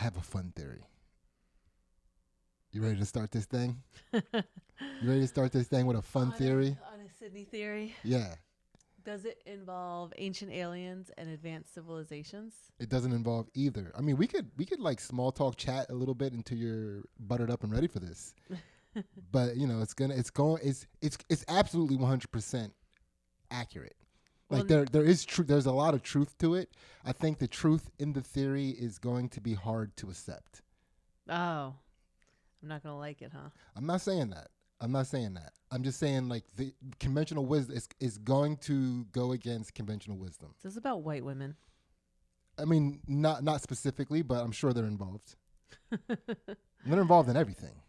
have a fun theory. You ready to start this thing? You ready to start this thing with a fun theory? On a Sidney theory. Yeah. Does it involve ancient aliens and advanced civilizations? It doesn't involve either. I mean, we could like small talk chat a little bit until you're buttered up and ready for this. But you know, it's absolutely 100% accurate. Like there is truth. There's a lot of truth to it. I think the truth in the theory is going to be hard to accept. Oh, I'm not gonna like it, huh? I'm not saying that. I'm just saying like the conventional wisdom is going to go against conventional wisdom. Is this about white women? I mean, not specifically, but I'm sure they're involved. They're involved in everything.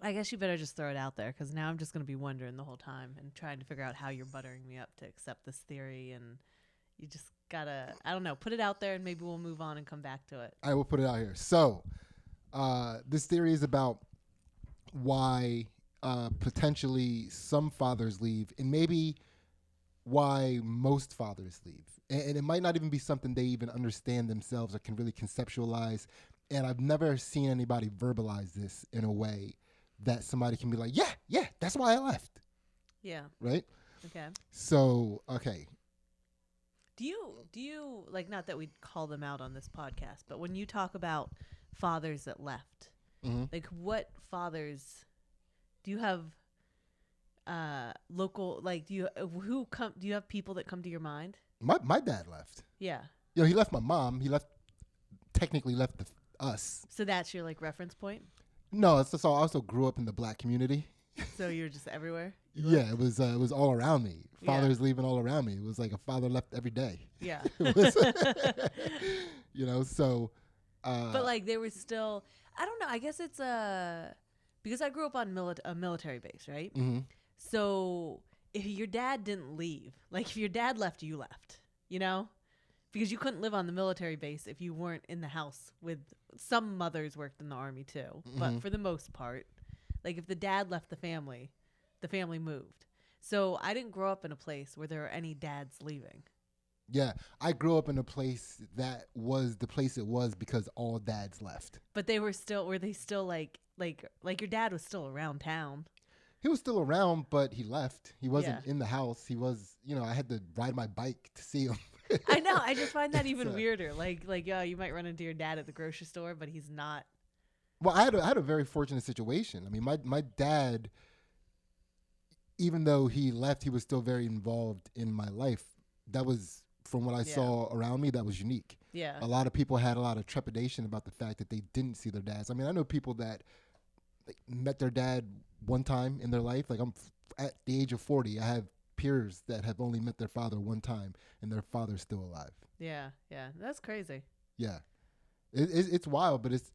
I guess you better just throw it out there, because now I'm just going to be wondering the whole time and trying to figure out how you're buttering me up to accept this theory. And you just got to, I don't know, put it out there and maybe we'll move on and come back to it. I will put it out here. So this theory is about why potentially some fathers leave and maybe why most fathers leave. And it might not even be something they even understand themselves or can really conceptualize. And I've never seen anybody verbalize this in a way that somebody can be like, yeah, that's why I left. Yeah. Right? Okay. So, okay. Do you like, not that we'd call them out on this podcast, but when you talk about fathers that left, like what fathers do you have local, like do you have people that come to your mind? My dad left. Yeah. You know, he left my mom. He technically left us. So that's your like reference point? No, it's just I also grew up in the black community. So you're just everywhere? Yeah, it was all around me. Fathers leaving all around me. It was like a father left every day. Yeah. You know, so. But like they were still, I don't know. I guess it's because I grew up on a military base, right? Mm-hmm. So if your dad didn't leave, like if your dad left, you left, you know? Because you couldn't live on the military base if you weren't in the house with, some mothers worked in the Army too. But for the most part, like if the dad left the family moved. So I didn't grow up in a place where there are any dads leaving. Yeah, I grew up in a place that was the place it was because all dads left. But were they still like your dad was still around town? He was still around, but he left. He wasn't in the house. He was, you know, I had to ride my bike to see him. I know. I just find that even weirder. Like, you might run into your dad at the grocery store, but he's not. Well, I had a very fortunate situation. I mean, my dad, even though he left, he was still very involved in my life. That was, from what I saw around me, that was unique. Yeah. A lot of people had a lot of trepidation about the fact that they didn't see their dads. I mean, I know people that met their dad one time in their life. Like I'm at the age of 40, I have peers that have only met their father one time and their father's still alive. Yeah. That's crazy. Yeah. It's wild, but it's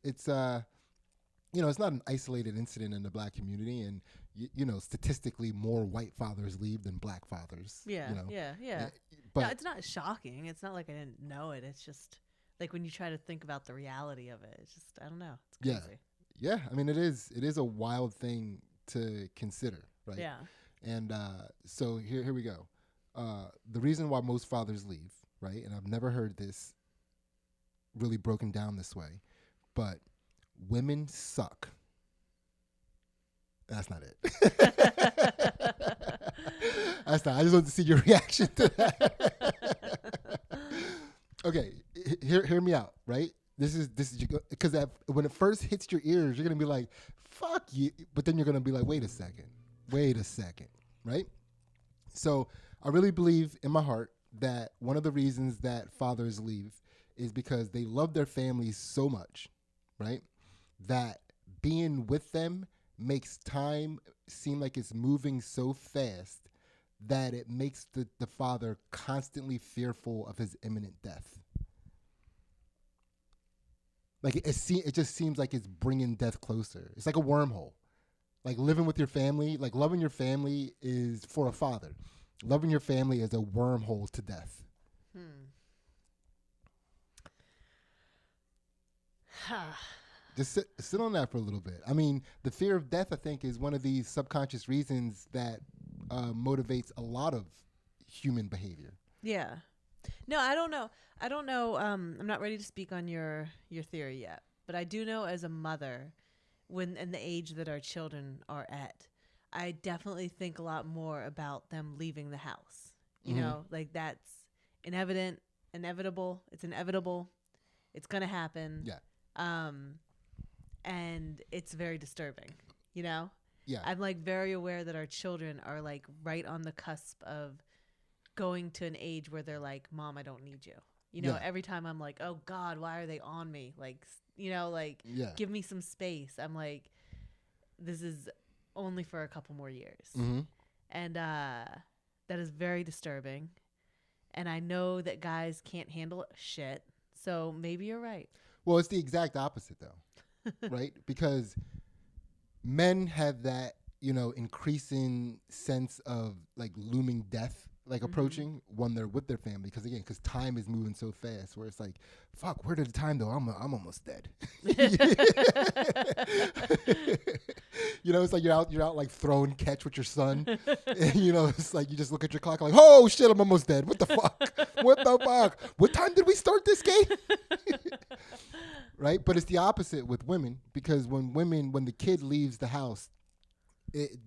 you know, it's not an isolated incident in the black community, and you know, statistically more white fathers leave than black fathers. Yeah, you know? yeah. But no, it's not shocking. It's not like I didn't know it. It's just like when you try to think about the reality of it, it's just, I don't know. It's crazy. Yeah. I mean, it is a wild thing to consider, right? Yeah. And so here we go. The reason why most fathers leave, right? And I've never heard this really broken down this way, but women suck. That's not it. That's not. I just want to see your reaction to that. Okay, hear me out, right? This is because when it first hits your ears, you're gonna be like, "Fuck you," but then you're gonna be like, wait a second, right? So I really believe in my heart that one of the reasons that fathers leave is because they love their families so much, right? That being with them makes time seem like it's moving so fast that it makes the father constantly fearful of his imminent death. Like it just seems like it's bringing death closer. It's like a wormhole. Like living with your family, like loving your family is for a father. Loving your family is a wormhole to death. Just sit on that for a little bit. I mean, the fear of death, I think, is one of these subconscious reasons that motivates a lot of human behavior. Yeah. No, I don't know. I don't know. I'm not ready to speak on your theory yet, but I do know as a mother, when in the age that our children are at, I definitely think a lot more about them leaving the house. You know, like that's inevitable. It's inevitable. It's gonna happen. Yeah. And it's very disturbing. You know. Yeah. I'm like very aware that our children are like right on the cusp of going to an age where they're like, Mom, I don't need you. You know, every time I'm like, oh God, why are they on me? Like, you know, like give me some space. I'm like, this is only for a couple more years. And that is very disturbing. And I know that guys can't handle shit. So maybe you're right. Well, it's the exact opposite though, right? Because men have that, you know, increasing sense of like looming death, like approaching when they're with their family. Because time is moving so fast where it's like, fuck, where did the time go? I'm almost dead. You know, it's like you're out like throwing catch with your son. And, you know, it's like you just look at your clock like, oh shit, I'm almost dead. What the fuck? What the fuck? What time did we start this game? Right? But it's the opposite with women, because when the kid leaves the house,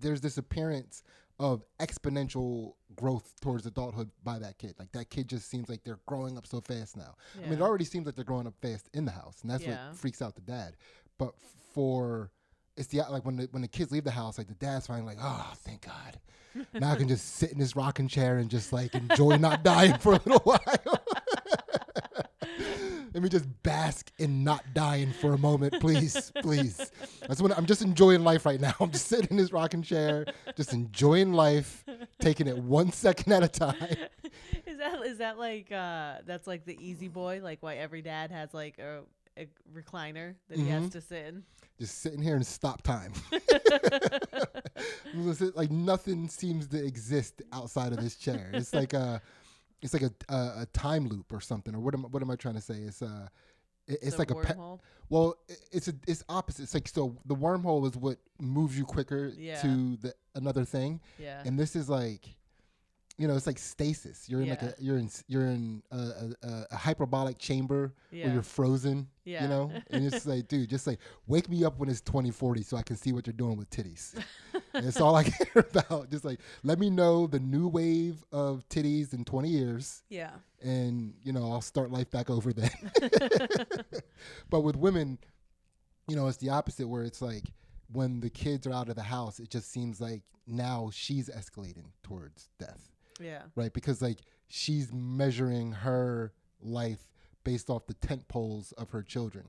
there's this appearance of exponential growth towards adulthood by that kid. Like that kid just seems like they're growing up so fast now. I mean, it already seems like they're growing up fast in the house, and that's what freaks out the dad. But it's like when the kids leave the house, like the dad's finally like, oh, thank God. Now I can just sit in this rocking chair and just like enjoy not dying for a little while. Let me just bask in not dying for a moment, please, please. That's when I'm just enjoying life right now. I'm just sitting in this rocking chair, just enjoying life, taking it 1 second at a time. Is that like that's like the easy boy, like why every dad has like a recliner that he has to sit in? Just sitting here and stop time. Like nothing seems to exist outside of this chair. It's like a time loop or something, or what am I trying to say? It's like wormhole? It's opposite. It's like, so the wormhole is what moves you quicker to another thing, and this is like, you know, it's like stasis. You're in like you're in a hyperbolic chamber where you're frozen. You know, and it's like, dude, just like wake me up when it's 2040 so I can see what you're doing with titties. And it's all I care about. Just like let me know the new wave of titties in 20 years. Yeah. And you know, I'll start life back over then. But with women, you know, it's the opposite, where it's like when the kids are out of the house, it just seems like now she's escalating towards death. Yeah. Right? Because like she's measuring her life based off the tent poles of her children.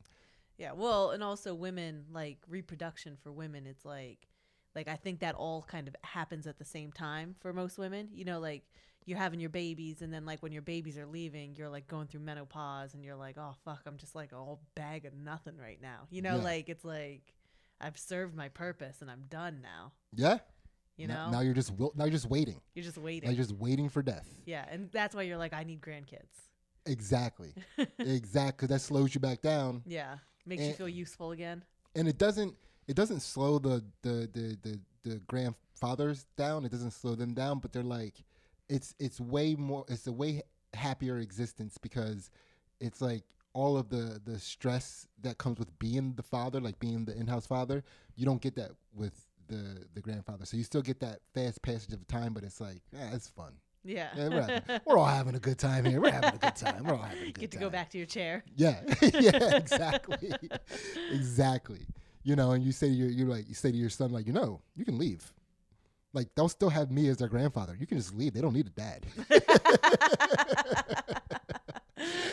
Yeah. Well, and also women, like reproduction for women, it's like I think that all kind of happens at the same time for most women. You know, like you're having your babies, and then like when your babies are leaving, you're like going through menopause, and you're like, oh fuck, I'm just like a whole bag of nothing right now. You know, like it's like I've served my purpose and I'm done now. Yeah. You know? Now you're just waiting. You're just waiting. Now you're just waiting for death. Yeah, and that's why you're like, I need grandkids. Exactly. Exactly. Because that slows you back down. Yeah. Makes you feel useful again. And it doesn't slow the grandfathers down. It doesn't slow them down, but they're like, it's a way happier existence, because it's like all of the stress that comes with being the father, like being the in-house father, you don't get that with the grandfather. So you still get that fast passage of time, but it's like, it's fun. Yeah, we're all having a good time here. We're having a good time. We're all having a good time. Get to go back to your chair. Yeah, yeah, exactly, exactly. You know, and you say to your son, like, you know, you can leave. Like, they'll still have me as their grandfather. You can just leave. They don't need a dad.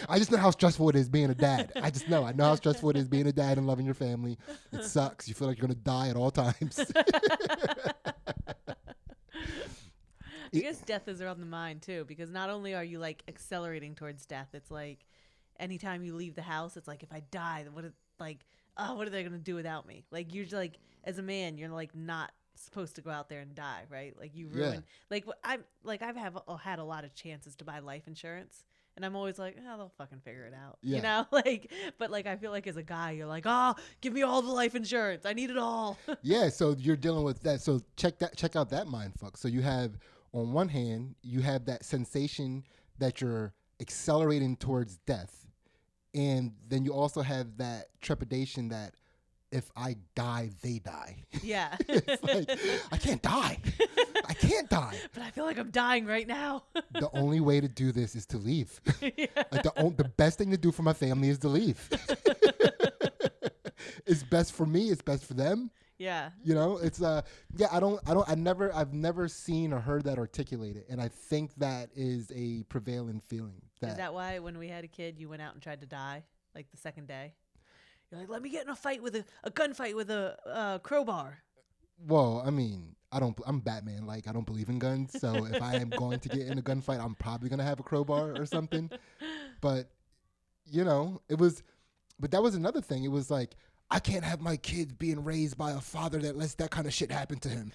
I just know how stressful it is being a dad. I know how stressful it is being a dad and loving your family. It sucks. You feel like you're going to die at all times. I guess death is around the mind too, because not only are you like accelerating towards death, it's like anytime you leave the house, it's like, if I die, what are they going to do without me? Like, you're like, as a man, you're like not supposed to go out there and die, right? Like, you ruin, I've had a lot of chances to buy life insurance. And I'm always like, oh, they'll fucking figure it out. Yeah. You know, like, but like, I feel like as a guy, you're like, oh, give me all the life insurance. I need it all. Yeah. So you're dealing with that. So check out that mind fuck. So you have, on one hand, you have that sensation that you're accelerating towards death, and then you also have that trepidation that if I die, they die. Yeah. It's like, I can't die. I can't die. But I feel like I'm dying right now. The only way to do this is to leave. Yeah. Like the best thing to do for my family is to leave. It's best for me. It's best for them. Yeah. You know, it's I've never seen or heard that articulated, and I think that is a prevailing feeling. Is that why when we had a kid, you went out and tried to die like the second day? You're like, let me get in a fight with a gunfight with a crowbar. Well, I mean, I'm Batman. Like, I don't believe in guns, so if I am going to get in a gunfight, I'm probably gonna have a crowbar or something. But you know, but that was another thing. It was like, I can't have my kids being raised by a father that lets that kind of shit happen to him.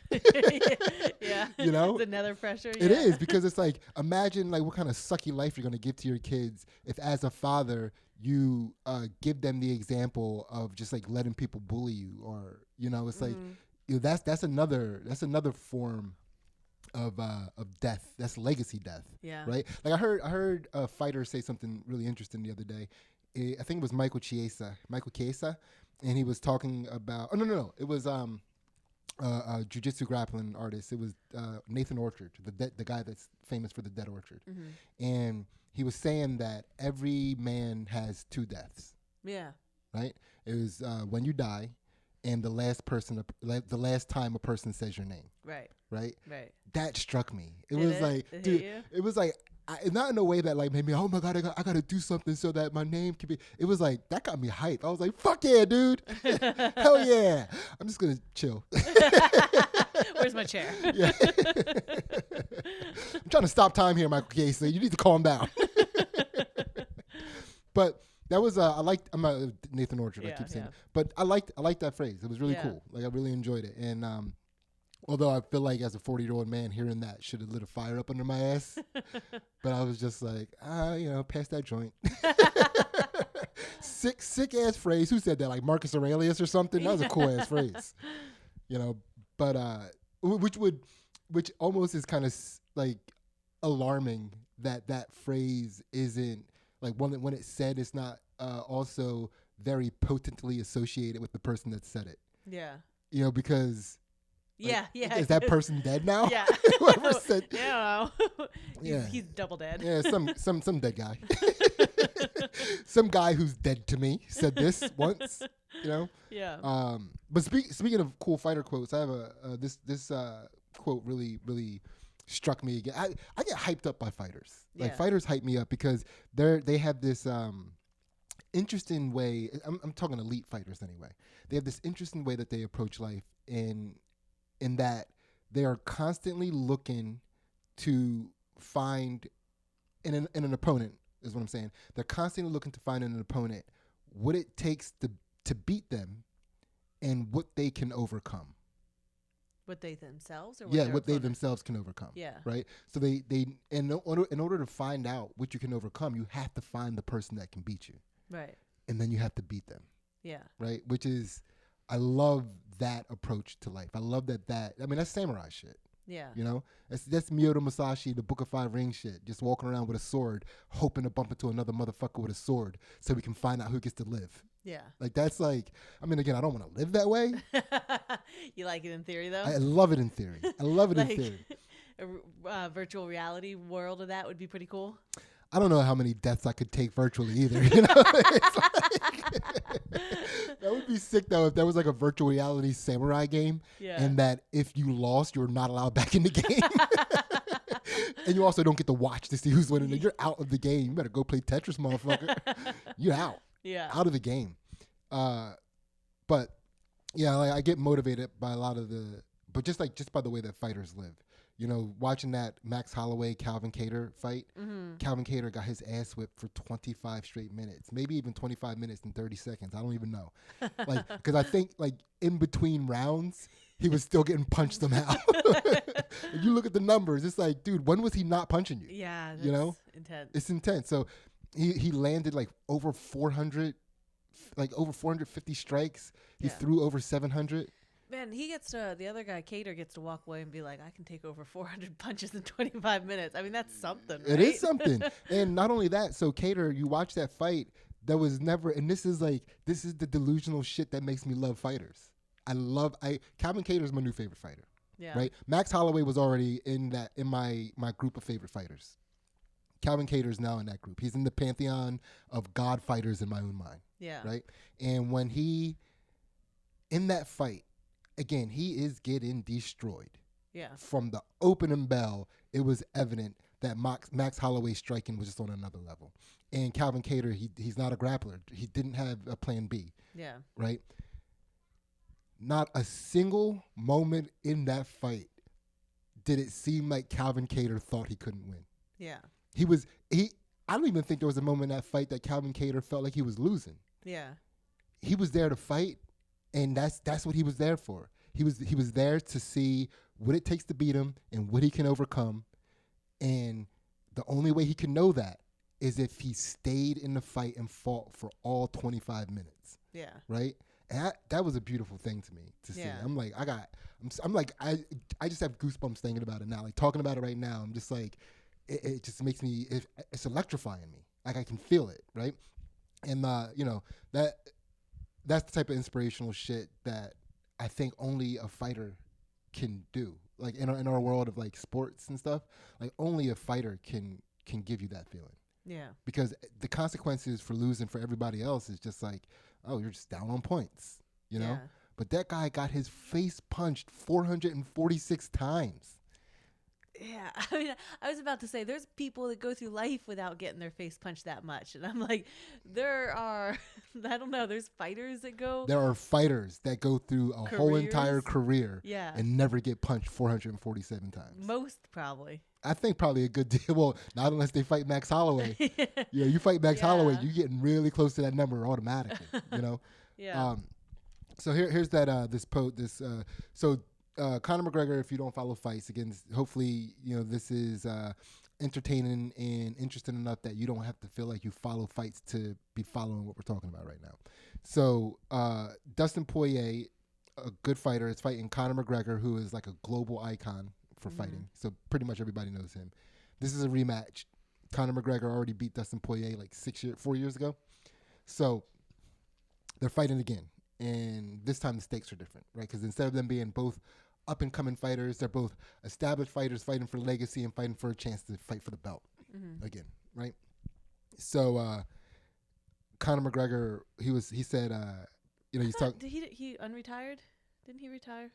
Yeah. You know? It's another pressure. It is, because it's like, imagine like what kind of sucky life you're going to give to your kids if as a father you give them the example of just like letting people bully you, or, you know, it's like, you know, that's another form of death. That's legacy death. Yeah. Right? Like I heard a fighter say something really interesting the other day. I think it was Michael Chiesa, and he was talking about. Oh no! It was a jiu-jitsu grappling artist. It was Nathan Orchard, the guy that's famous for the Dead Orchard, and he was saying that every man has two deaths. Yeah. Right. It was when you die, and the last time a person says your name. Right. Right. Right. That struck me. It was like, dude. It was like. Not in a way that like made me, oh my God, I gotta do something so that my name can be. It was like, that got me hype. I was like, fuck yeah, dude. Hell yeah. I'm just gonna chill. Where's my chair? Yeah. I'm trying to stop time here, Michael Casey. You need to calm down. But that was I'm not Nathan Orchard, I keep saying it. But I liked that phrase. It was really cool. Like I really enjoyed it. And although I feel like as a 40-year-old man, hearing that should have lit a fire up under my ass. But I was just like, you know, pass that joint. Sick ass phrase. Who said that? Like Marcus Aurelius or something? That was a cool ass phrase. You know, but which almost is kind of like alarming that phrase isn't like when it's said, it's not also very potently associated with the person that said it. Yeah. You know, because. Like, is that person dead now? Yeah. Whoever said. Yeah. He's double dead. Yeah. Some dead guy. Some guy who's dead to me said this once. You know. Yeah. But speaking of cool fighter quotes, I have this quote really struck me again. I get hyped up by fighters. Like fighters hype me up because they have this interesting way. I'm talking elite fighters anyway. They have this interesting way that they approach life in that they are constantly looking to find in an opponent, is what I'm saying. They're constantly looking to find in an opponent what it takes to beat them and what they can overcome. What they themselves? Or what they themselves can overcome. Yeah. Right? So they in order to find out what you can overcome, you have to find the person that can beat you. Right. And then you have to beat them. Yeah. Right? Which is, I love that approach to life. I love that. I mean, that's samurai shit. Yeah. You know? That's Miyoto Musashi, the Book of Five Rings shit. Just walking around with a sword, hoping to bump into another motherfucker with a sword so we can find out who gets to live. Yeah. Like, that's like, I mean, again, I don't want to live that way. You like it in theory, though? I love it in theory. I love it in theory. A virtual reality world of that would be pretty cool. I don't know how many deaths I could take virtually either. You know, it's like, that would be sick though if there was like a virtual reality samurai game, and that if you lost, you're not allowed back in the game, and you also don't get to watch to see who's winning. You're out of the game. You better go play Tetris, motherfucker. You're out. Yeah, out of the game. But yeah, like I get motivated by a lot of but just by the way that fighters live. You know, watching that Max Holloway, Calvin Kattar fight, Calvin Kattar got his ass whipped for 25 straight minutes, maybe even 25 minutes and 30 seconds. I don't even know. Like, because I think, like, in between rounds, he was still getting punched somehow. If you look at the numbers, it's like, dude, when was he not punching you? Yeah, that's, you know? Intense. It's intense. So he landed, like, over 450 strikes. He threw over 700. Man, the other guy, Cater, gets to walk away and be like, I can take over 400 punches in 25 minutes. I mean, that's something, right? It is something. And not only that, so Cater, you watch that fight, there was never, and this is the delusional shit that makes me love fighters. Calvin Cater's my new favorite fighter. Yeah. Right? Max Holloway was already in my group of favorite fighters. Calvin Cater is now in that group. He's in the pantheon of god fighters in my own mind. Yeah. Right? And when in that fight, again, he is getting destroyed. Yeah. From the opening bell, it was evident that Max Holloway's striking was just on another level. And Calvin Cater, he's not a grappler. He didn't have a plan B. Yeah. Right? Not a single moment in that fight did it seem like Calvin Cater thought he couldn't win. Yeah. I don't even think there was a moment in that fight that Calvin Cater felt like he was losing. Yeah. He was there to fight, and that's what he was there for. He was there to see what it takes to beat him and what he can overcome. And the only way he can know that is if he stayed in the fight and fought for all 25 minutes. Yeah. Right? And that was a beautiful thing to me to see. Yeah. I'm like, I just have goosebumps thinking about it now. Like talking about it right now, I'm just like, it just makes me, it's electrifying me. Like I can feel it, right? And that's the type of inspirational shit that I think only a fighter can do. Like in our world of like sports and stuff, like only a fighter can give you that feeling. Yeah. Because the consequences for losing for everybody else is just like, oh, you're just down on points, you know? Yeah. But that guy got his face punched 446 times. Yeah, I mean, I was about to say, there's people that go through life without getting their face punched that much. And I'm like, there are, I don't know, there's fighters that go. There are fighters that go through a whole entire career Yeah. and never get punched 447 times. Most probably. I think probably a good deal. Well, not unless they fight Max Holloway. Yeah, you fight Max Holloway, you're getting really close to that number automatically, you know? Yeah. So here's that, Conor McGregor, if you don't follow fights, again, hopefully, this is entertaining and interesting enough that you don't have to feel like you follow fights to be following what we're talking about right now. So Dustin Poirier, a good fighter, is fighting Conor McGregor, who is like a global icon for fighting. So pretty much everybody knows him. This is a rematch. Conor McGregor already beat Dustin Poirier like 4 years ago. So they're fighting again. And this time the stakes are different, right? Because instead of them being both up-and-coming fighters, they're both established fighters fighting for legacy and fighting for a chance to fight for the belt again, right? So Conor McGregor, he said, he's talking. Did he unretired? Didn't he retire?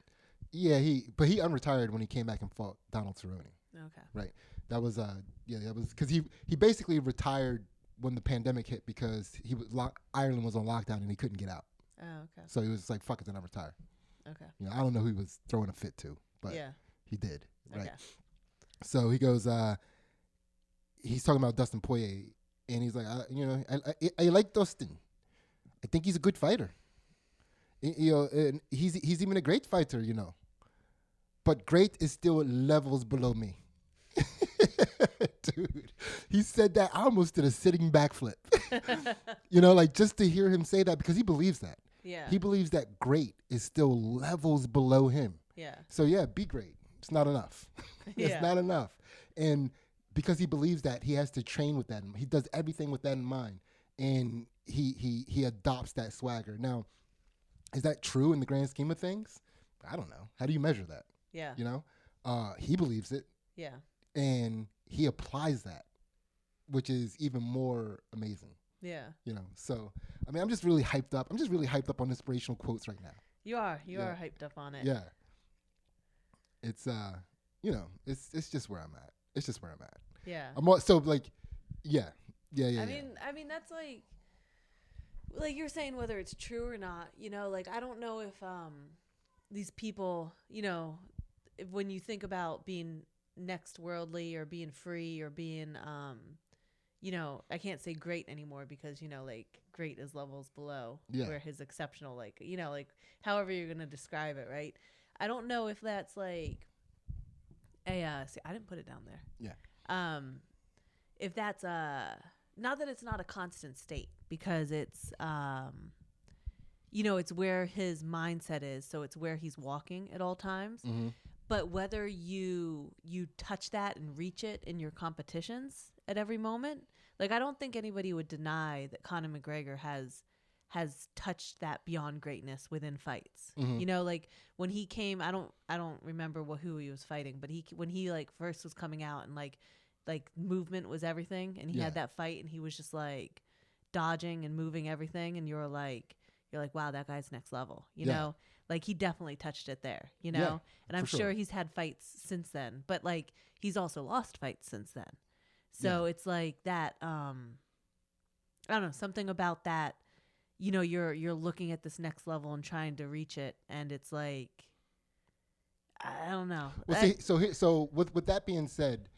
Yeah, he unretired when he came back and fought Donald Cerrone. Okay. Right. That was because he basically retired when the pandemic hit because Ireland was on lockdown and he couldn't get out. Oh, okay. So he was like, fuck it, then I retire. Okay. I don't know who he was throwing a fit to, but he did. Right. Okay. So he goes, he's talking about Dustin Poirier, and he's like, I like Dustin. I think he's a good fighter. And he's even a great fighter, But great is still levels below me. Dude, he said that. I almost did a sitting backflip. Like just to hear him say that because he believes that. Yeah. He believes that great is still levels below him. Yeah. So be great. It's not enough. It's not enough. And because he believes that, he has to train with that. He does everything with that in mind. And he adopts that swagger. Now, is that true in the grand scheme of things? I don't know. How do you measure that? Yeah. He believes it. Yeah. And he applies that, which is even more amazing. Yeah. So, I mean, I'm just really hyped up. I'm just really hyped up on inspirational quotes right now. You are hyped up on it. Yeah. It's, it's just where I'm at. It's just where I'm at. Yeah. Yeah. I mean, that's like you're saying, whether it's true or not, I don't know if, these people, when you think about being next worldly or being free or being, I can't say great anymore because, great is levels below where his exceptional, however you're going to describe it. Right. I don't know if that's like see, I didn't put it down there. Yeah. If that's not that it's not a constant state because it's, it's where his mindset is. So it's where he's walking at all times. Mm-hmm. But whether you touch that and reach it in your competitions at every moment, like I don't think anybody would deny that Conor McGregor has touched that beyond greatness within fights. Mm-hmm. Like when he came, I don't remember who he was fighting, but when he like first was coming out and like movement was everything, and he had that fight and he was just like dodging and moving everything, and you're like, wow, that guy's next level, you know? Like he definitely touched it there, Yeah, and I'm for sure sure. he's had fights since then, but like he's also lost fights since then. So it's like that, I don't know, something about that, you're looking at this next level and trying to reach it, and it's like, I don't know. Well, see, so with that being said,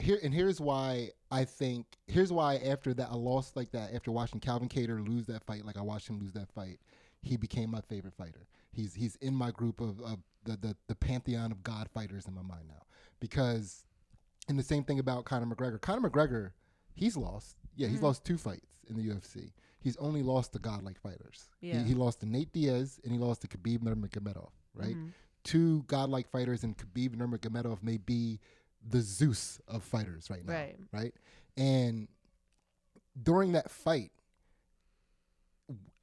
here's why after that, I lost like that, after watching Calvin Kattar lose that fight, like I watched him lose that fight, he became my favorite fighter. He's in my group of the pantheon of God fighters in my mind now, because, and the same thing about Conor McGregor. Conor McGregor, he's lost. Yeah, he's lost 2 fights in the UFC. He's only lost to godlike fighters. Yeah. He lost to Nate Diaz and he lost to Khabib Nurmagomedov, right? Mm-hmm. 2 godlike fighters, and Khabib Nurmagomedov may be the Zeus of fighters right now, right? And during that fight,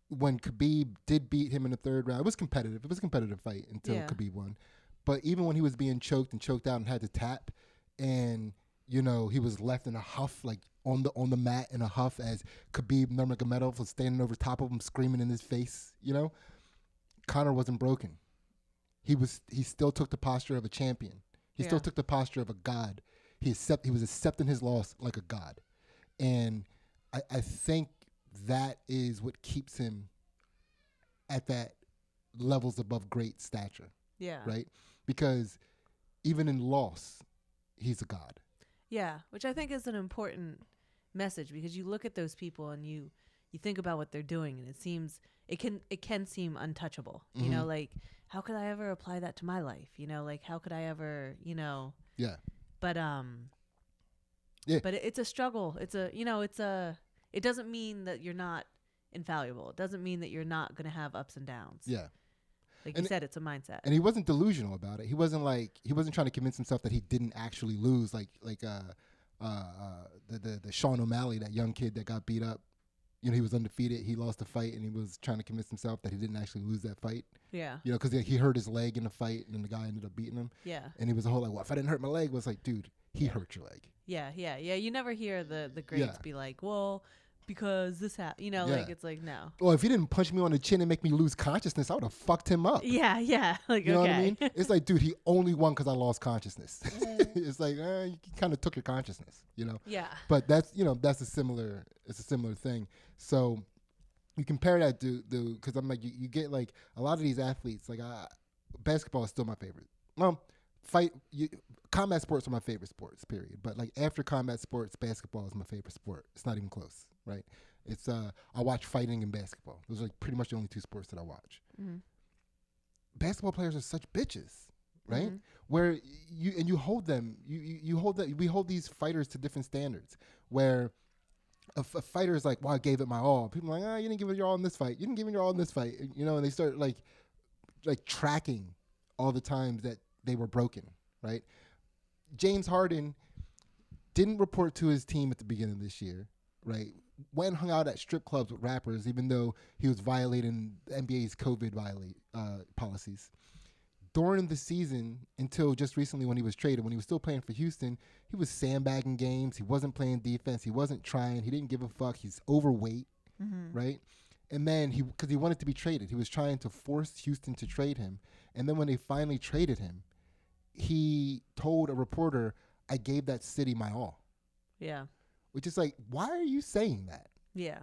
when Khabib did beat him in the 3rd round, it was competitive. It was a competitive fight until Khabib won. But even when he was being choked out and had to tap, and he was left in a huff, like on the mat in a huff, as Khabib Nurmagomedov was standing over top of him, screaming in his face. Conor wasn't broken. He still took the posture of a champion. He still took the posture of a god. He was accepting his loss like a god, and I think that is what keeps him at that levels above great stature. Yeah. Right? Because even in loss, he's a god. Yeah, which I think is an important message, because you look at those people and you think about what they're doing, and it can seem untouchable. Mm-hmm. Like, how could I ever apply that to my life? Like how could I ever, Yeah. But but it's a struggle. It doesn't mean that you're not infallible. It doesn't mean that you're not going to have ups and downs. Yeah. Like you said, it's a mindset. And he wasn't delusional about it. He wasn't trying to convince himself that he didn't actually lose, like the Sean O'Malley, that young kid that got beat up. He was undefeated. He lost the fight, and he was trying to convince himself that he didn't actually lose that fight. Yeah. Because he hurt his leg in the fight, and the guy ended up beating him. Yeah. And he was a whole like, well, if I didn't hurt my leg, it was like, dude, he hurt your leg. Yeah. You never hear the greats be like, well, because this happened. Like it's like, no. Well, if he didn't punch me on the chin and make me lose consciousness, I would have fucked him up. Yeah. Like, you know what I mean? It's like, dude, he only won because I lost consciousness. It's like, you kind of took your consciousness, Yeah. But that's a similar thing. So you compare that to because I'm like, you get like a lot of these athletes, like basketball is still my favorite. Well, combat sports are my favorite sports, period. But like after combat sports, basketball is my favorite sport. It's not even close, right? It's I watch fighting and basketball. Those are like pretty much the only 2 sports that I watch. Mm-hmm. Basketball players are such bitches, right? Mm-hmm. Where you hold them, we hold these fighters to different standards. Where a fighter is like, well, I gave it my all. People are like, you didn't give it your all in this fight. You didn't give it your all in this fight. And they start like tracking all the times that they were broken, right? James Harden didn't report to his team at the beginning of this year, right? Went and hung out at strip clubs with rappers, even though he was violating the NBA's COVID policies. During the season, until just recently when he was traded, when he was still playing for Houston, he was sandbagging games. He wasn't playing defense. He wasn't trying. He didn't give a fuck. He's overweight, right? And then because he wanted to be traded, he was trying to force Houston to trade him. And then when they finally traded him, he told a reporter, I gave that city my all. Yeah. Which is like, why are you saying that? Yeah.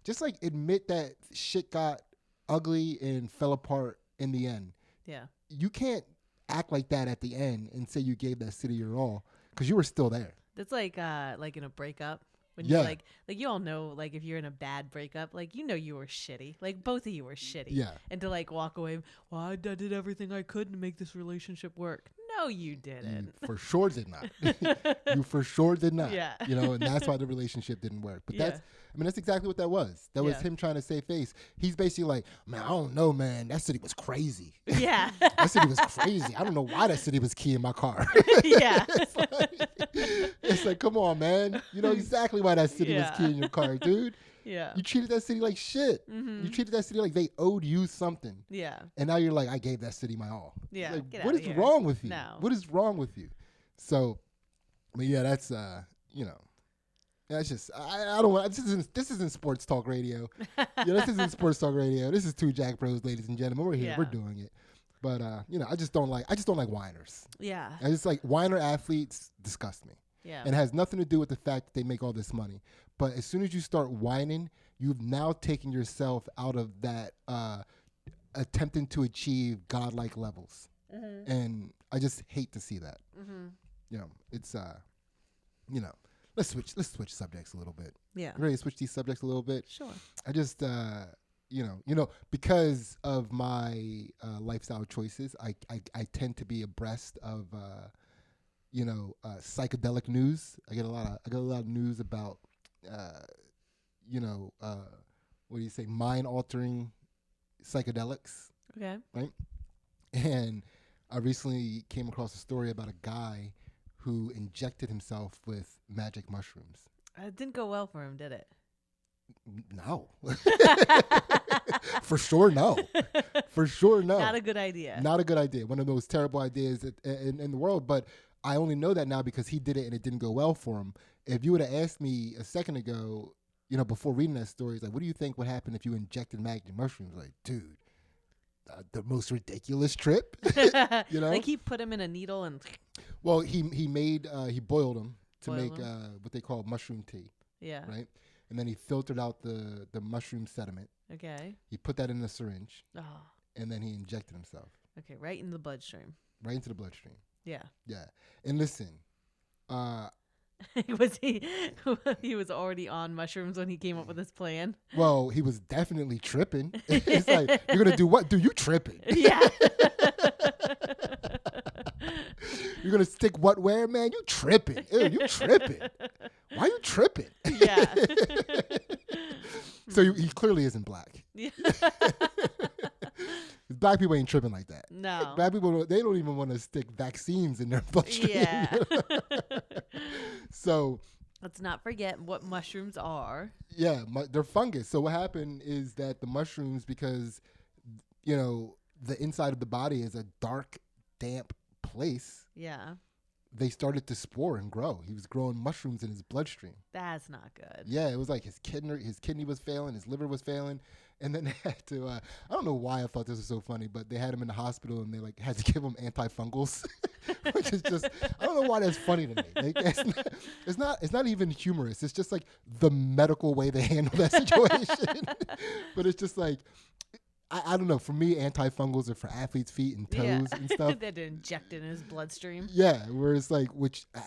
Just like admit that shit got ugly and fell apart in the end. Yeah. You can't act like that at the end and say you gave that city your all, because you were still there. That's like in a breakup. When you're like you all know, like if you're in a bad breakup, like you were shitty. Like both of you were shitty. Yeah. And to like walk away, well, I did everything I could to make this relationship work. No, you didn't. You for sure did not. You for sure did not. Yeah. You know, and that's why the relationship didn't work. But that's exactly what that was. That was him trying to save face. He's basically like, man, I don't know, man. That city was crazy. Yeah. That city was crazy. I don't know why that city was keying my car. Yeah. It's like, come on, man. You know exactly why that city was keying your car, dude. Yeah. You treated that city like shit. Mm-hmm. You treated that city like they owed you something. Yeah. And now you're like, I gave that city my all. Yeah. Like, what is wrong with you? No. What is wrong with you? So, but yeah, that's you know, that's just I don't want. This isn't sports talk radio. This isn't sports talk radio. This is Two Jack Bros, ladies and gentlemen. We're here. We're doing it. But you know, I just don't like whiners. Yeah. I just like whiner athletes disgust me. Yeah. And it has nothing to do with the fact that they make all this money. But as soon as you start whining, you've now taken yourself out of that attempting to achieve godlike levels. Mm-hmm. And I just hate to see that. Mm-hmm. You know, it's you know, let's switch subjects a little bit. Yeah. Ready to switch these subjects a little bit? Sure. I just you know, because of my lifestyle choices, I tend to be abreast of you know, psychedelic news. I get a lot of news about you know, what do you say, mind-altering psychedelics. Okay. Right? And I recently came across a story about a guy who injected himself with magic mushrooms. It didn't go well for him, did it? No. For sure, no. For sure, no. Not a good idea. Not a good idea. One of those terrible ideas in the world. But I only know that now because he did it and it didn't go well for him. If you would have asked me a second ago, you know, before reading that story, it's like, what do you think would happen if you injected magic mushrooms? Like, dude, the most ridiculous trip. You know, like he put him in a needle and. Well, he boiled them to make what they call mushroom tea. Yeah. Right. And then he filtered out the mushroom sediment. Okay. He put that in a syringe. Oh. And then he injected himself. Okay, right in the bloodstream. Right into the bloodstream. Yeah. Yeah. And listen, was he was already on mushrooms when he came up with this plan? Well, he was definitely tripping. It's like, you're going to do what? Dude, you tripping. Yeah. You're going to stick what where, man? You tripping. Ew, you tripping. Why you tripping? Yeah. So he clearly isn't black. Yeah. Black people ain't tripping like that. No. Black people, they don't even want to stick vaccines in their bloodstream. Yeah. So. Let's not forget what mushrooms are. Yeah, they're fungus. So what happened is that the mushrooms, because, you know, the inside of the body is a dark, damp place. Yeah. They started to spore and grow. He was growing mushrooms in his bloodstream. That's not good. Yeah, it was like his kidney was failing, his liver was failing, and then they had to. I don't know why I thought this was so funny, but they had him in the hospital and they like had to give him antifungals, which is just, I don't know why that's funny to me. Like, it's not even humorous. It's just like the medical way they handle that situation. But it's just like, I don't know. For me, antifungals are for athletes' feet and toes and stuff. They had to inject it in his bloodstream. Yeah, where it's like,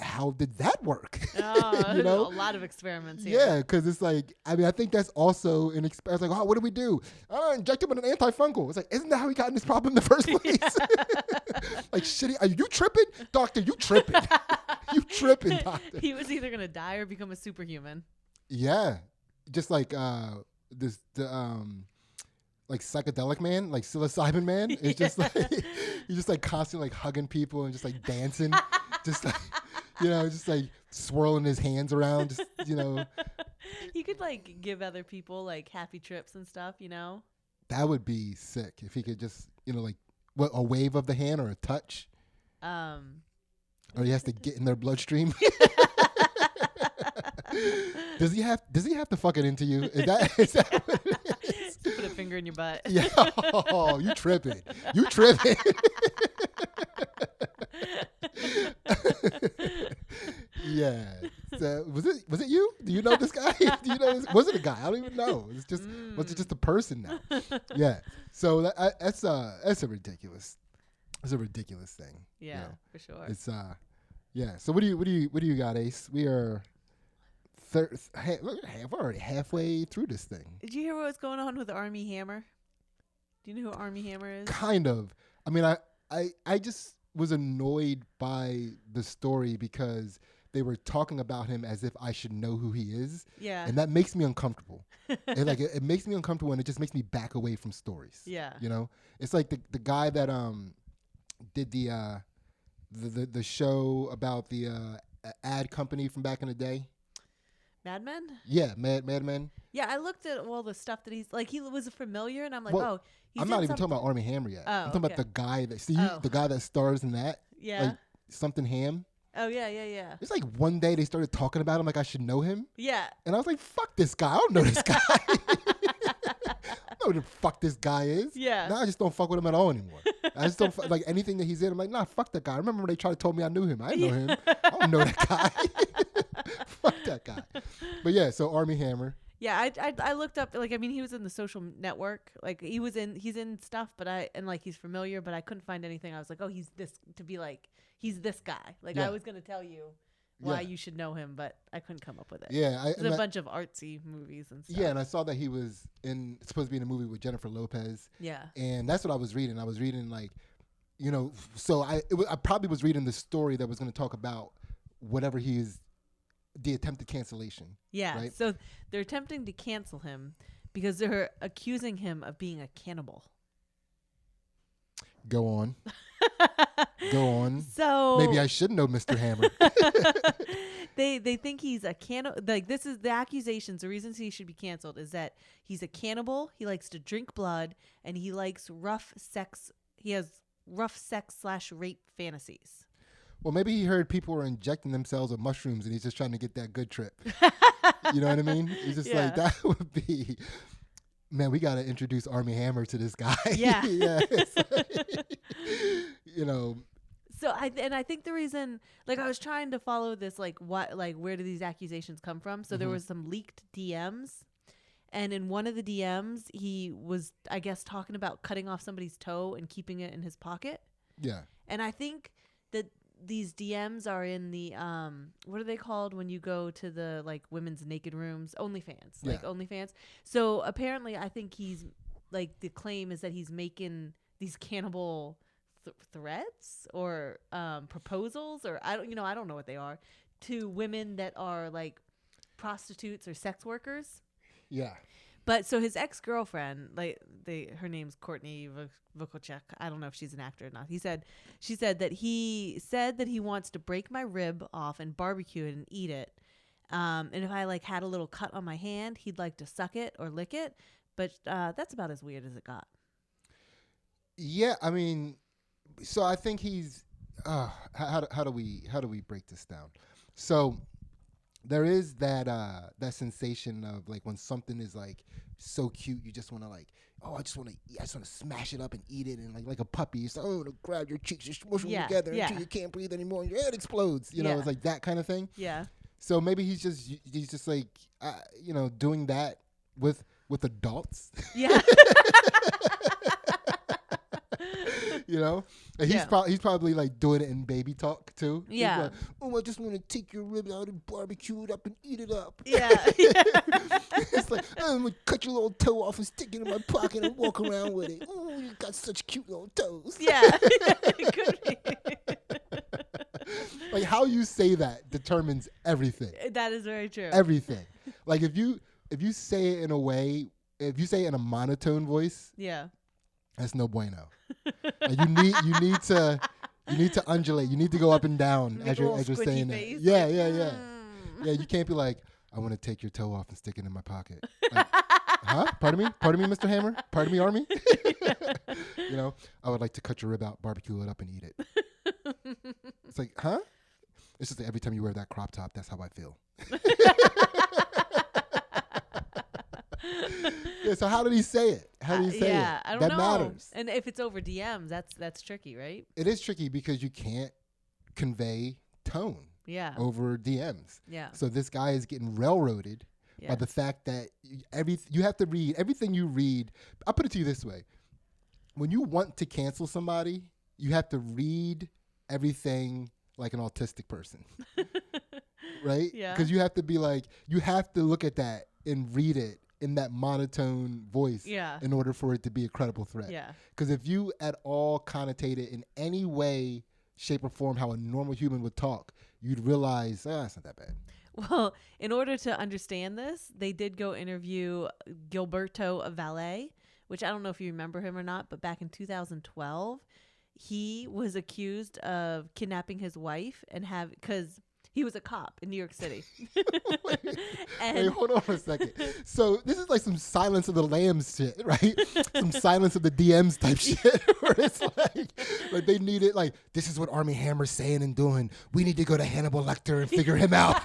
how did that work? Oh, you know, a lot of experiments here. Yeah, because it's like, I mean, I think that's also an experiment. Like, oh, what do we do? Oh, inject him with an antifungal. It's like, isn't that how he got in this problem in the first place? Yeah. Like, shitty. Are you tripping, doctor? You tripping? You tripping, doctor? He was either gonna die or become a superhuman. Yeah, just like like psychedelic man, like psilocybin man. It's just like he's just like constantly like hugging people and just like dancing, just like, you know, just like swirling his hands around, just, you know. He could like give other people like happy trips and stuff, you know. That would be sick if he could just, you know, like a wave of the hand or a touch. Or he has to get in their bloodstream. Does he have to fuck it into you? Is that what it is? Put a finger in your butt. Yeah. Oh, you tripping. You tripping. Yeah. So, was it you? Do you know this guy? Do you know this? Was it a guy? I don't even know. It's just was it just a person now? Yeah. So that's a ridiculous. It's a ridiculous thing. Yeah, you know? For sure. It's yeah. So what do you got, Ace? We are we're already halfway through this thing. Did you hear what was going on with Armie Hammer? Do you know who Armie Hammer is? Kind of. I mean, I just was annoyed by the story because they were talking about him as if I should know who he is. Yeah. And that makes me uncomfortable. It makes me uncomfortable, and it just makes me back away from stories. Yeah. You know? It's like the guy that did the show about the ad company from back in the day. Mad Men? Yeah, Mad Men. Yeah, I looked at all the stuff that he's like. He was familiar, and I'm like, Well, he's I'm not even talking about Armie Hammer yet. Oh, I'm talking about the guy that the guy that stars in that. Yeah. Like something Ham. Oh yeah. It's like one day they started talking about him like I should know him. Yeah. And I was like, fuck this guy. I don't know this guy. I don't know who the fuck this guy is. Yeah. Now I just don't fuck with him at all anymore. I just don't like anything that he's in. I'm like, nah, fuck that guy. I remember when they tried to tell me I knew him. I didn't know him. I don't know that guy. Fuck that guy. But yeah, so Armie Hammer. Yeah, I looked up, like, I mean, he was in The Social Network. Like, he's in stuff, but he's familiar, but I couldn't find anything. I was like, oh, he's this guy. Like, Yeah. I was going to tell you why you should know him, but I couldn't come up with it. Yeah. There's a bunch of artsy movies and stuff. Yeah, and I saw that he was supposed to be in a movie with Jennifer Lopez. Yeah. And that's what I was reading. I was reading, like, you know, so I probably was reading the story that was going to talk about whatever the attempted cancellation. Yeah. Right? So they're attempting to cancel him because they're accusing him of being a cannibal. Go on. Go on. So maybe I should know Mr. Hammer. They think he's a cannibal. Like, this is the accusations. The reasons he should be canceled is that he's a cannibal. He likes to drink blood, and he likes rough sex. He has rough sex/rape fantasies. Well, maybe he heard people were injecting themselves with mushrooms, and he's just trying to get that good trip. You know what I mean? He's just like, that would be, man, we got to introduce Armie Hammer to this guy. Yeah. Yeah. You know. So I think the reason, like, I was trying to follow this, like, where do these accusations come from? So there was some leaked DMs, and in one of the DMs, he was, I guess, talking about cutting off somebody's toe and keeping it in his pocket. Yeah. And I think that these DMs are in the what are they called when you go to the, like, women's naked rooms? OnlyFans. Yeah. Like, OnlyFans. So apparently I think he's, like, the claim is that he's making these cannibal threats or proposals, or I don't know what they are, to women that are, like, prostitutes or sex workers. Yeah. But so his ex-girlfriend, like, her name's Courtney Vukochek. I don't know if she's an actor or not. She said that he wants to break my rib off and barbecue it and eat it. And if I, like, had a little cut on my hand, he'd like to suck it or lick it. But that's about as weird as it got. Yeah, I mean, so I think he's how do we break this down? So there is that sensation of, like, when something is, like, so cute, you just want to, like, oh, I just want to smash it up and eat it, and like a puppy, it's like, oh, to grab your cheeks and smush them together until you can't breathe anymore and your head explodes. You know, it's like that kind of thing. Yeah. So maybe he's just like doing that with adults. Yeah. You know, and he's probably like doing it in baby talk too. Yeah. He's like, oh, I just want to take your rib out and barbecue it up and eat it up. Yeah. It's like, I'm gonna cut your little toe off and stick it in my pocket and walk around with it. Oh, you got such cute little toes. Yeah. It could be. Like, how you say that determines everything. That is very true. Everything. Like, if you say it in a way, if you say it in a monotone voice, yeah, that's no bueno. Like, you need to undulate. You need to go up and down as you're saying face, that. Yeah, like, yeah. You can't be like, I want to take your toe off and stick it in my pocket. Like, huh? Pardon me, Mr. Hammer. Pardon me, Armie. You know, I would like to cut your rib out, barbecue it up, and eat it. It's like, huh? It's just like every time you wear that crop top, that's how I feel. Yeah, so how did he say it? How did he say it? I don't know. That matters. And if it's over DMs, that's tricky, right? It is tricky because you can't convey tone over DMs. Yeah. So this guy is getting railroaded by the fact that you have to read everything you read. I'll put it to you this way. When you want to cancel somebody, you have to read everything like an autistic person. Right? Yeah. Because you have to be like, you have to look at that and read it in that monotone voice in order for it to be a credible threat. Yeah. Because if you at all connotate it in any way shape, or form how a normal human would talk, you'd realize, it's not that bad. Well, in order to understand this, they did go interview Gilberto Valle, which I don't know if you remember him or not, but back in 2012, he was accused of kidnapping his wife because he was a cop in New York City. Wait, hold on for a second. So this is like some Silence of the Lambs shit, right? Some Silence of the DMs type shit, where it's like they need it. Like, this is what Armie Hammer's saying and doing. We need to go to Hannibal Lecter and figure him out.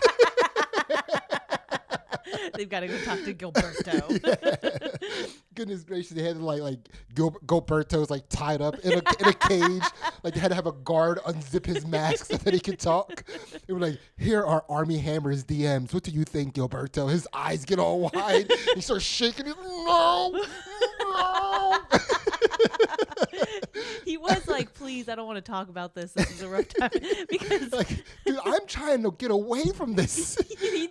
They've got to go talk to Gilberto. Yeah. Goodness gracious, they had to like Gilberto's like tied up in a cage. Like they had to have a guard unzip his mask so that he could talk. They were like, here are Armie Hammer's DMs. What do you think, Gilberto? His eyes get all wide. He starts shaking. He's like, no. He was like, please, I don't want to talk about this. This is a rough time. Because like, dude, I'm trying to get away from this.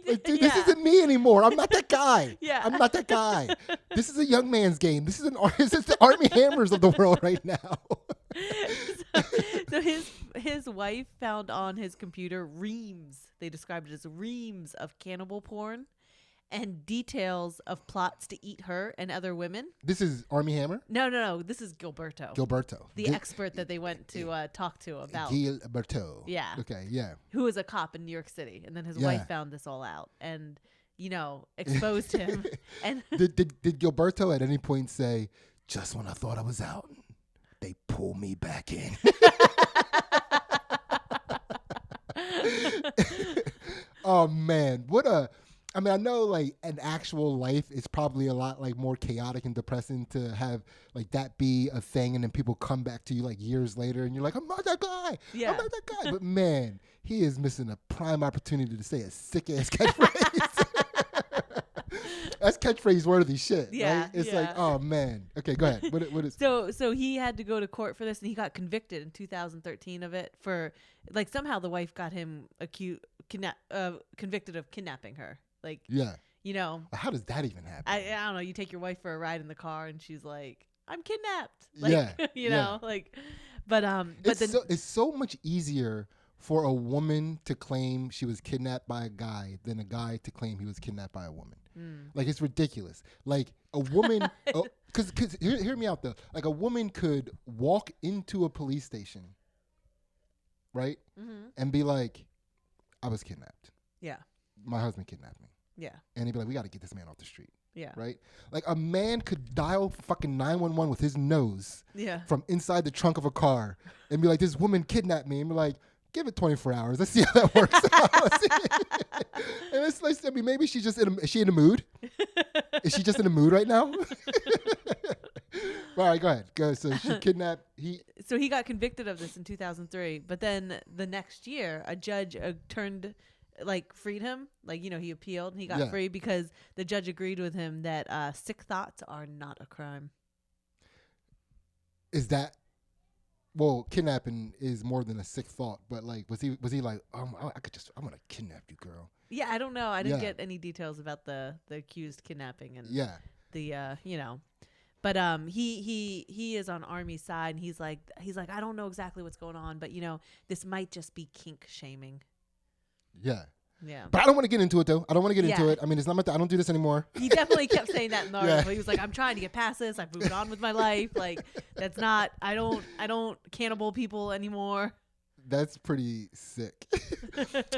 Like, dude, yeah. this isn't me anymore. I'm not that guy. Yeah. I'm not that guy. This is a young man's game. This is the Armie Hammers of the world right now. So his wife found on his computer reams. They described it as reams of cannibal porn and details of plots to eat her and other women. This is Armie Hammer? No. This is Gilberto. The expert that they went to talk to about. Gilberto. Yeah. Okay, yeah. Who was a cop in New York City. And then his Yeah. wife found this all out and, exposed him. And Did Gilberto at any point say, just when I thought I was out, they pull me back in? Oh, man. I know like an actual life is probably a lot like more chaotic and depressing to have like that be a thing, and then people come back to you like years later and you're like, I'm not that guy. Yeah. I'm not that guy. But man, he is missing a prime opportunity to say a sick ass catchphrase. That's catchphrase worthy shit. Yeah, Right? It's yeah. like, oh man. Okay, go ahead. What is So he had to go to court for this, and he got convicted in 2013 of it for like somehow the wife got him convicted of kidnapping her. Like, yeah. How does that even happen? I don't know. You take your wife for a ride in the car, and she's like, "I'm kidnapped." Like, yeah. like, but it's so much easier for a woman to claim she was kidnapped by a guy than a guy to claim he was kidnapped by a woman. Like, it's ridiculous. Like, a woman, because hear me out though. Like, a woman could walk into a police station, right, and be like, "I was kidnapped. Yeah. My husband kidnapped me." Yeah. And he'd be like, "We got to get this man off the street." Yeah. Right? Like, a man could dial fucking 911 with his nose from inside the trunk of a car and be like, "This woman kidnapped me." And be like, "Give it 24 hours. Let's see how that works out." And let's, I mean, maybe she's just is she in a mood? Is she just in a mood right now? All right, go ahead. Go. So she kidnapped. So he got convicted of this in 2003, but then the next year, a judge freed him. Like, he appealed and he got free because the judge agreed with him that sick thoughts are not a crime. Is that? Well, kidnapping is more than a sick thought, but like, was he like, I'm gonna kidnap you, girl? Yeah, I don't know. I didn't get any details about the accused kidnapping and the but he is on Armie's side, and he's like I don't know exactly what's going on, but this might just be kink shaming. Yeah. Yeah. But I don't want to get into it though. I don't want to get into it. I mean, it's not I don't do this anymore. He definitely kept saying that in the article. He was like, "I'm trying to get past this. I've moved on with my life. Like, that's not. I don't cannibal people anymore." That's pretty sick.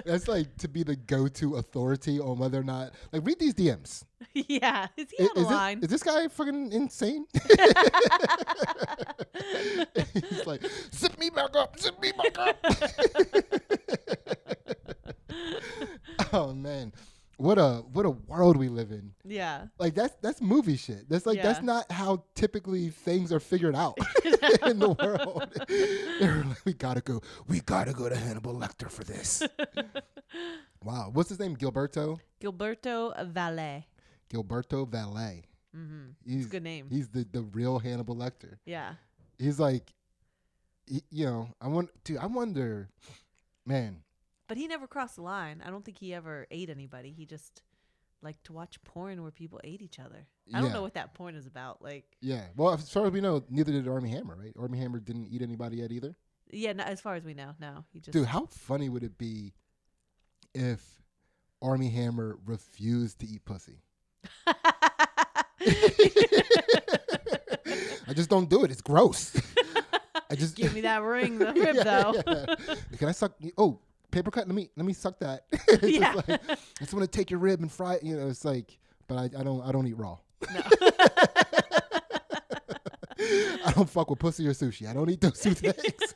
That's like to be the go-to authority on whether or not, like, read these DMs. Yeah, is he on the line? Is this guy fucking insane? He's like, zip me back up. Oh man, what a world we live in. Yeah, like that's movie shit. That's like that's not how typically things are figured out in the world. They're like, we gotta go to Hannibal Lecter for this. Wow, what's his name? Gilberto Valle. Gilberto Valle. Mm-hmm. It's a good name. He's the real Hannibal Lecter. Yeah, he's like, I wonder, man. But he never crossed the line. I don't think he ever ate anybody. He just liked to watch porn where people ate each other. I don't know what that porn is about. Like, yeah. Well, as far as we know, neither did Armie Hammer, right? Armie Hammer didn't eat anybody yet either. Yeah, no, as far as we know, no. He just Dude, how funny would it be if Armie Hammer refused to eat pussy? I just don't do it. It's gross. I just give me that ring, the rib though. Can I suck? Oh, paper cut. Let me suck that. It's Yeah. just like, I just want to take your rib and fry it. You know, it's like, but I don't eat raw. No. I don't fuck with pussy or sushi. I don't eat those two things.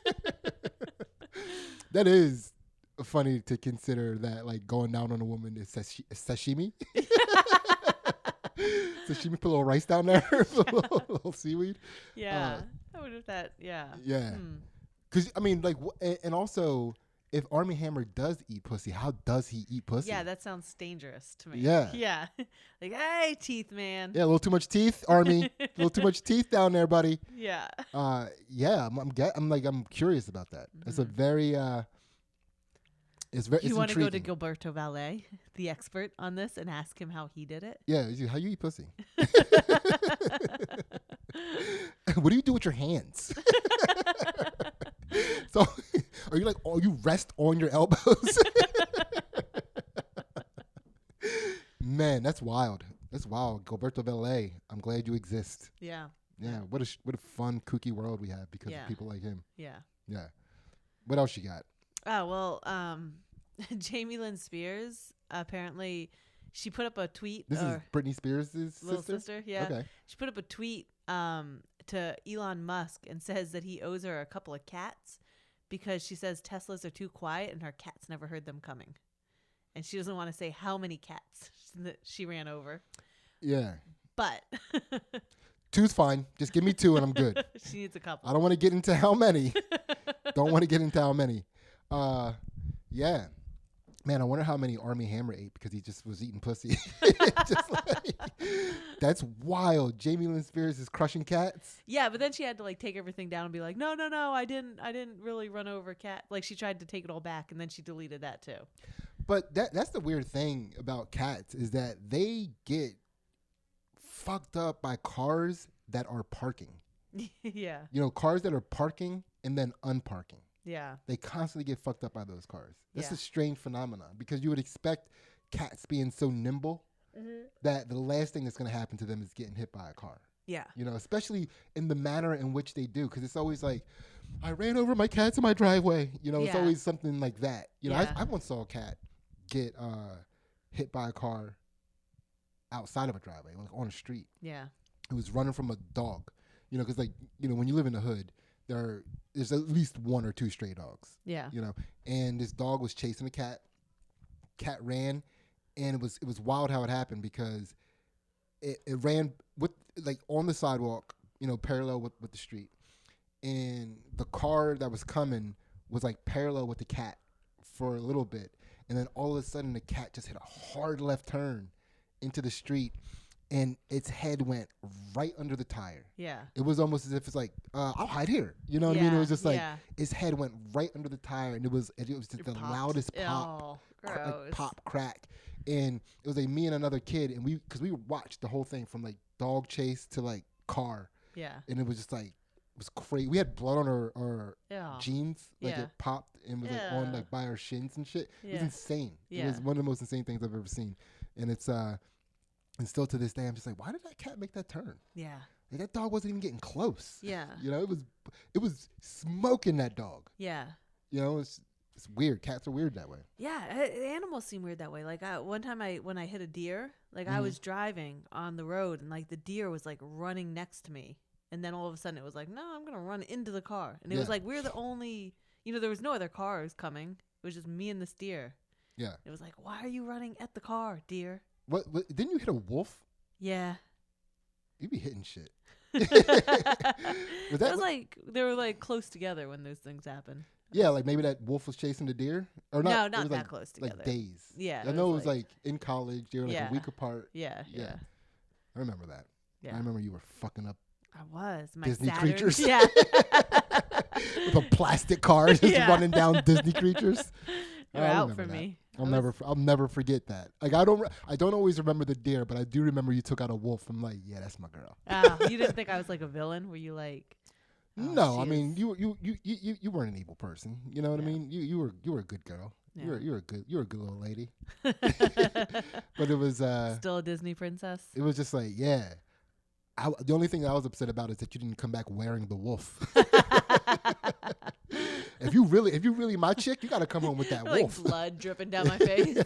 That is funny to consider that, like, going down on a woman is sashimi. Sashimi, put a little rice down there, a little seaweed. Yeah. I wonder if that, yeah. Yeah. Because, I mean, like, and also, if Armie Hammer does eat pussy, how does he eat pussy? Yeah, that sounds dangerous to me. Yeah. Yeah. Like, hey, teeth, man. Yeah, a little too much teeth, Armie. A little too much teeth down there, buddy. Yeah. Yeah, I'm curious about that. It's a very it's You want to go to intriguing. Gilberto Valle, the expert on this, and ask him how he did it? Yeah, how you eat pussy? What do you do with your hands? So, are you like, you rest on your elbows? Man, that's wild. That's wild. Gilberto Valle, I'm glad you exist. Yeah. Yeah, what a fun, kooky world we have because of people like him. Yeah. Yeah. What else you got? Oh, well, Jamie Lynn Spears, apparently she put up a tweet. This is Britney Spears' little sister. Yeah. Okay. She put up a tweet to Elon Musk and says that he owes her a couple of cats because she says Teslas are too quiet and her cats never heard them coming. And she doesn't want to say how many cats that she ran over. Yeah. But two's fine. Just give me two and I'm good. She needs a couple. I don't want to get into how many. Don't want to get into how many. Yeah. Man, I wonder how many Armie Hammer ate because he just was eating pussy. Just like, that's wild. Jamie Lynn Spears is crushing cats. Yeah, but then she had to like take everything down and be like, no, I didn't really run over cat. Like she tried to take it all back and then she deleted that too. But that's the weird thing about cats is that they get fucked up by cars that are parking. Yeah. You know, cars that are parking and then unparking. Yeah. They constantly get fucked up by those cars. That's Yeah. a strange phenomenon because you would expect cats being so nimble that the last thing that's going to happen to them is getting hit by a car. Yeah. You know, especially in the manner in which they do, because it's always like, I ran over my cats in my driveway. You know, it's Yeah. always something like that. You know, Yeah. I once saw a cat get hit by a car outside of a driveway, like on a street. Yeah. It was running from a dog. You know, because like, you know, when you live in the hood, there's at least one or two stray dogs. Yeah. You know, and this dog was chasing a cat. Cat ran, and it was wild how it happened because it ran with like on the sidewalk, you know, parallel with the street, and the car that was coming was like parallel with the cat for a little bit, and then all of a sudden the cat just hit a hard left turn into the street, and its head went right under the tire. Yeah. It was almost as if it's like, I'll hide here. You know what I mean? It was just like Yeah. its head went right under the tire, and it was just It the popped. loudest pop, Oh, like gross. pop crack, and it was like me and another kid, and because we watched the whole thing from like dog chase to like car, Yeah. and it was just like it was crazy. We had blood on our Yeah. jeans, like Yeah. it popped and was like on Yeah. like by our shins and shit. It was Yeah. insane. It Yeah. was one of the most insane things I've ever seen, and it's and still to this day I'm just like, why did that cat make that turn? Yeah. Like that dog wasn't even getting close. Yeah. You know, it was smoking that dog. Yeah. You know, it's weird. Cats are weird that way. Yeah, animals seem weird that way. Like one time when I hit a deer, like I was driving on the road and like the deer was like running next to me, and then all of a sudden it was like, no, I'm gonna run into the car, and it was like we're the only, you know, there was no other cars coming. It was just me and this deer. Yeah. It was like, why are you running at the car, deer? What didn't you hit a wolf? Yeah. You be hitting shit. It was like they were like close together when those things happen. Yeah, like maybe that wolf was chasing the deer, or not? No, it not was that like, close together. Like days. Yeah, I know it was like in college. They were like a week apart. Yeah. I remember that. Yeah. I remember you were fucking up I was. My Disney Saturn. creatures. Yeah. with a plastic car just running down Disney creatures. You're out for me. I'll never forget that. Like I don't always remember the deer, but I do remember you took out a wolf. I'm like, yeah, that's my girl. You didn't think I was like a villain? Were you like? No, I she mean is- you weren't an evil person. You know what I Yeah. mean? You were a good girl. Yeah. You're a good little lady. But it was Still a Disney princess. it was just like, yeah. The only thing I was upset about is that you didn't come back wearing the wolf. If you really my chick, you got to come home with that Like wolf. blood dripping down my face.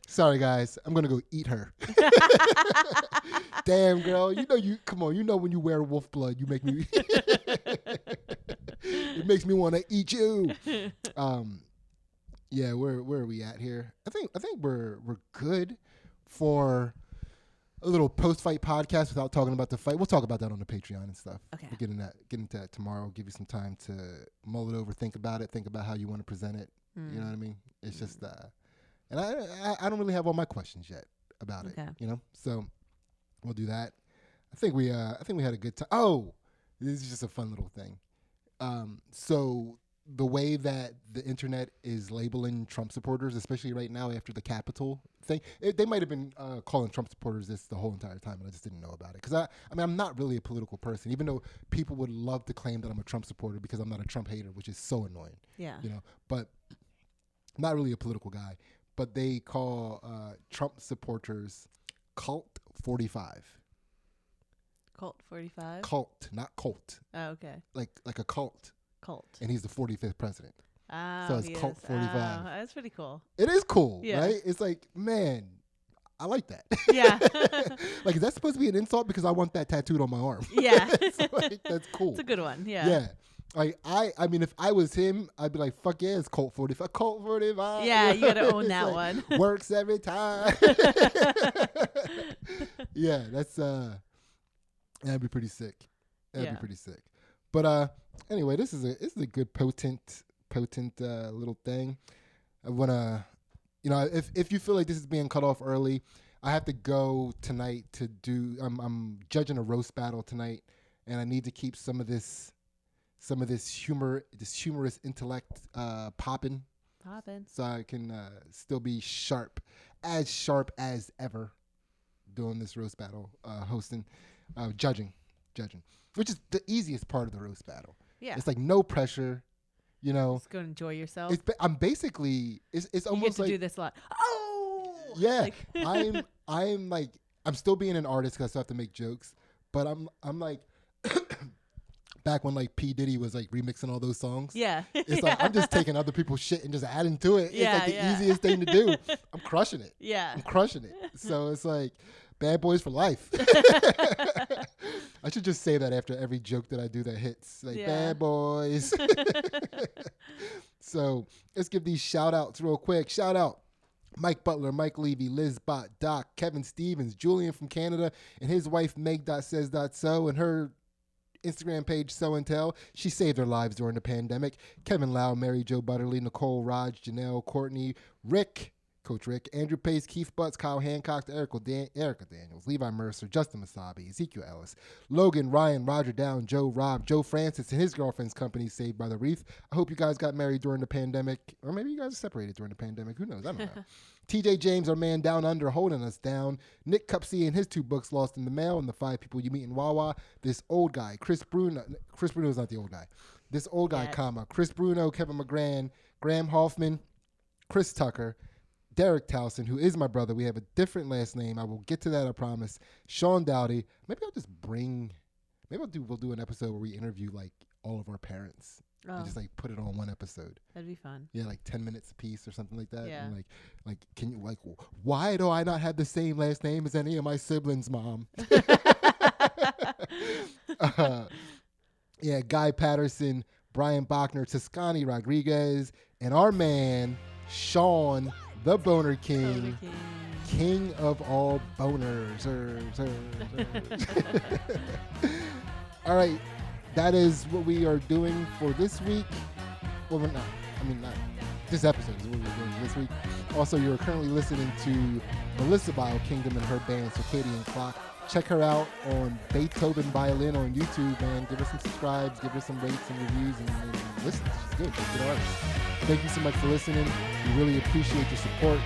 Sorry guys, I'm gonna go eat her. Damn girl, come on, when you wear wolf blood, you make me. It makes me want to eat you. Yeah, where are we at here? I think we're good for a little post-fight podcast without talking about the fight. We'll talk about that on the Patreon and stuff. Okay. We'll get into that tomorrow. Give you some time to mull it over, think about how you want to present it. You know what I mean? It's just and I don't really have all my questions yet about it. So we'll do that. I think we had a good time. Oh, this is just a fun little thing. So the way that the internet is labeling Trump supporters, especially right now after the Capitol thing, they might have been calling Trump supporters this the whole entire time, and I just didn't know about it. Because I'm not really a political person, even though people would love to claim that I'm a Trump supporter because I'm not a Trump hater, which is so annoying. Yeah. But I'm not really a political guy. But they call Trump supporters Cult 45. Cult 45. Cult, not cult. Oh, okay. Like a cult. Cult. And he's the 45th president. Oh, So it's he Cult is. 45. Oh, that's pretty cool. It is cool, Yeah. right? It's like, man, I like that. Yeah. Like, is that supposed to be an insult? Because I want that tattooed on my arm. Yeah. So, like, that's cool. It's a good one. Yeah. Yeah. Like, I mean, if I was him, I'd be like, fuck yeah, it's Cult 45. Cult 45. Yeah, you gotta own It's that like, one. Works every time. Yeah, that's, that'd be pretty sick. That'd be pretty sick. But anyway, this is a good potent little thing. I wanna, if you feel like this is being cut off early, I have to go tonight to do. I'm judging a roast battle tonight, and I need to keep some of this humorous intellect popping, so I can still be sharp as ever doing this roast battle, hosting, judging, which is the easiest part of the roast battle. Yeah. It's like no pressure, Just go enjoy yourself. I'm basically it's You almost get to like do this a lot. Oh. yeah. Like- I'm like I'm still being an artist because I still have to make jokes, but I'm like back when like P Diddy was like remixing all those songs. Yeah. It's like I'm just taking other people's shit and just adding to it. Yeah, It's like the yeah. easiest thing to do. I'm crushing it. Yeah. I'm crushing it. So it's like bad boys for life. I should just say that after every joke that I do that hits. Like, Yeah. bad boys. So let's give these shout outs real quick. Shout out Mike Butler, Mike Levy, Liz Bott, Doc, Kevin Stevens, Julian from Canada, and his wife Meg.says.so, and her Instagram page, So and Tell. She saved their lives during the pandemic. Kevin Lau, Mary Jo Butterly, Nicole, Raj, Janelle, Courtney, Rick, Coach Rick, Andrew Pace, Keith Butts, Kyle Hancock, Erica Daniels, Levi Mercer, Justin Masabi, Ezekiel Ellis, Logan, Ryan, Roger Down, Joe Rob, Joe Francis, and his girlfriend's company, Saved by the Wreath. I hope you guys got married during the pandemic, or maybe you guys are separated during the pandemic. Who knows? I don't know. TJ James, our man down under, holding us down. Nick Cupsey and his 2 books, Lost in the Mail, and The 5 People You Meet in Wawa. This old guy, Chris Bruno is not the old guy. This old guy, Chris Bruno, Kevin McGran, Graham Hoffman, Chris Tucker, Derek Towson, who is my brother. We have a different last name. I will get to that, I promise. Sean Dowdy. Maybe we'll do an episode where we interview like all of our parents. And just like put it on one episode. That'd be fun. Yeah, like 10 minutes a piece or something like that. Yeah. And like can you why do I not have the same last name as any of my siblings, Mom? Yeah, Guy Patterson, Brian Bachner, Toscani Rodriguez, and our man Sean the Boner King. King of all boners. All right. That is what we are doing for this week. Well, we're not. Not this episode is what we're doing this week. Also, you're currently listening to Melissa Biokingdom and her band Circadian Clock. Check her out on Beethoven Violin on YouTube, man. Give her some subscribes, give her some rates and reviews, and listen. She's good. She's a good artist. Thank you so much for listening. We really appreciate your support.